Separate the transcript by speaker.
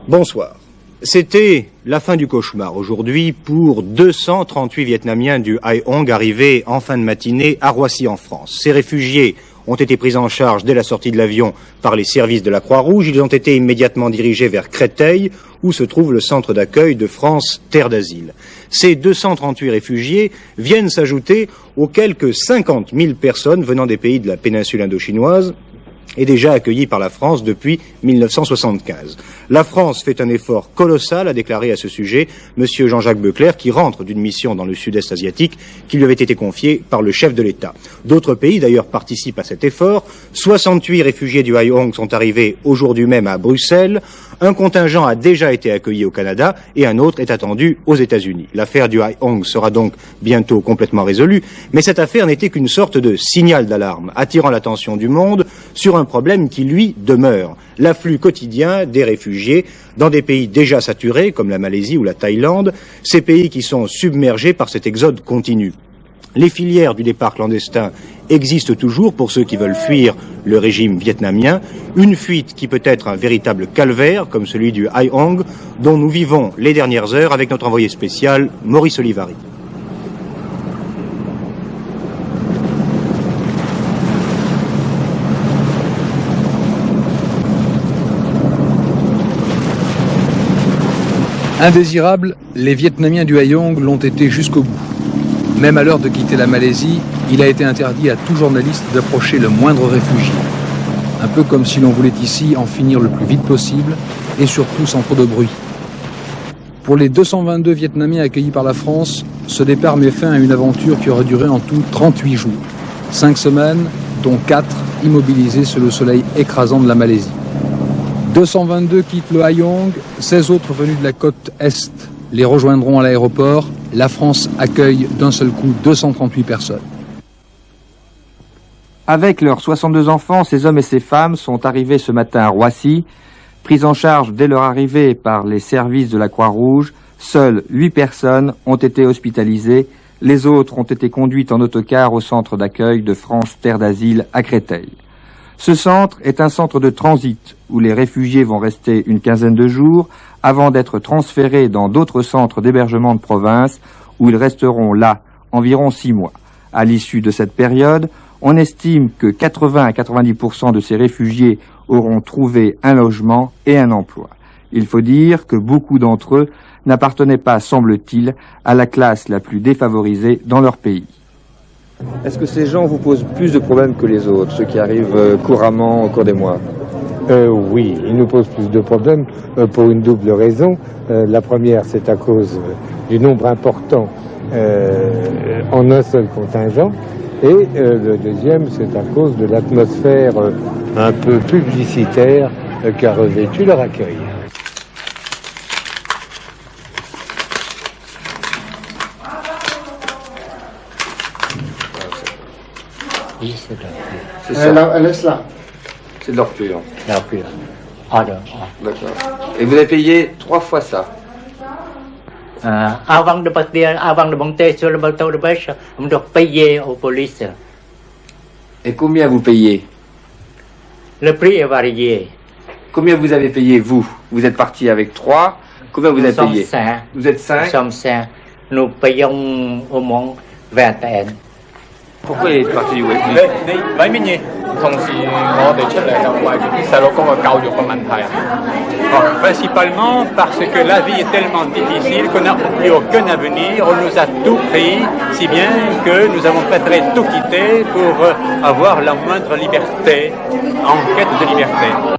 Speaker 1: Bonsoir. C'était la fin du cauchemar aujourd'hui pour 238 Vietnamiens du Hai Hong arrivés en fin de matinée à Roissy en France. Ces réfugiés ont été pris en charge dès la sortie de l'avion par les services de la Croix-Rouge. Ils ont été immédiatement dirigés vers Créteil, où se trouve le centre d'accueil de France Terre d'Asile. Ces 238 réfugiés viennent s'ajouter aux quelques 50 000 personnes venant des pays de la péninsule indochinoise et déjà accueillis par la France depuis 1975. La France fait un effort colossal, a déclaré à ce sujet M. Jean-Jacques Beucler, qui rentre d'une mission dans le sud-est asiatique qui lui avait été confiée par le chef de l'État. D'autres pays, d'ailleurs, participent à cet effort. 68 réfugiés du Hai Hong sont arrivés aujourd'hui même à Bruxelles. Un contingent a déjà été accueilli au Canada et un autre est attendu aux États-Unis. L'affaire du Hai Hong sera donc bientôt complètement résolue, mais cette affaire n'était qu'une sorte de signal d'alarme, attirant l'attention du monde sur un problème qui, lui, demeure. L'afflux quotidien des réfugiés dans des pays déjà saturés, comme la Malaisie ou la Thaïlande, ces pays qui sont submergés par cet exode continu. Les filières du départ clandestin existent toujours pour ceux qui veulent fuir le régime vietnamien, une fuite qui peut être un véritable calvaire, comme celui du Hai Hong, dont nous vivons les dernières heures avec notre envoyé spécial, Maurice Olivary.
Speaker 2: Indésirables, les Vietnamiens du Hai Hong l'ont été jusqu'au bout. Même à l'heure de quitter la Malaisie, il a été interdit à tout journaliste d'approcher le moindre réfugié. Un peu comme si l'on voulait ici en finir le plus vite possible, et surtout sans trop de bruit. Pour les 222 Vietnamiens accueillis par la France, ce départ met fin à une aventure qui aurait duré en tout 38 jours. 5 semaines, dont 4 immobilisés sous le soleil écrasant de la Malaisie. 222 quittent le Hai Hong, 16 autres venus de la côte Est les rejoindront à l'aéroport. La France accueille d'un seul coup 238 personnes.
Speaker 3: Avec leurs 62 enfants, ces hommes et ces femmes sont arrivés ce matin à Roissy. Pris en charge dès leur arrivée par les services de la Croix-Rouge, seules 8 personnes ont été hospitalisées. Les autres ont été conduites en autocar au centre d'accueil de France Terre d'Asile à Créteil. Ce centre est un centre de transit où les réfugiés vont rester une quinzaine de jours avant d'être transférés dans d'autres centres d'hébergement de province où ils resteront là environ 6 mois. À l'issue de cette période, on estime que 80 à 90% de ces réfugiés auront trouvé un logement et un emploi. Il faut dire que beaucoup d'entre eux n'appartenaient pas, semble-t-il, à la classe la plus défavorisée dans leur pays. Est-ce que ces gens vous posent plus de problèmes que les autres, ceux qui arrivent couramment au cours des mois?
Speaker 4: Oui, ils nous posent plus de problèmes pour une double raison. La première, c'est à cause du nombre important en un seul contingent. Et le deuxième, c'est à cause de l'atmosphère un peu publicitaire qu'a revêtu leur accueil.
Speaker 5: Oui, c'est de
Speaker 3: C'est ça. C'est de l'or pur.
Speaker 5: l'or pur. D'accord.
Speaker 3: Et vous avez payé 3 fois ça.
Speaker 5: Avant de partir, avant de monter sur le bateau de pêche, on doit payer aux polices.
Speaker 3: Et combien vous payez?
Speaker 5: Le prix est varié.
Speaker 3: Combien vous avez payé, vous? Vous êtes parti avec 3. Combien vous avez payé?
Speaker 5: 5.
Speaker 3: Vous êtes 5?
Speaker 5: Nous sommes 5. Nous payons au moins 20 ans.
Speaker 3: Pourquoi il est parti?
Speaker 6: 你為乜嘢？同時我哋出嚟就為啲細路哥嘅教育嘅問題。Principalement parce que la vie est tellement difficile qu'on n'a plus aucun avenir, on nous a tout pris, si bien que nous avons préféré tout quitter pour avoir la moindre liberté, en quête de liberté.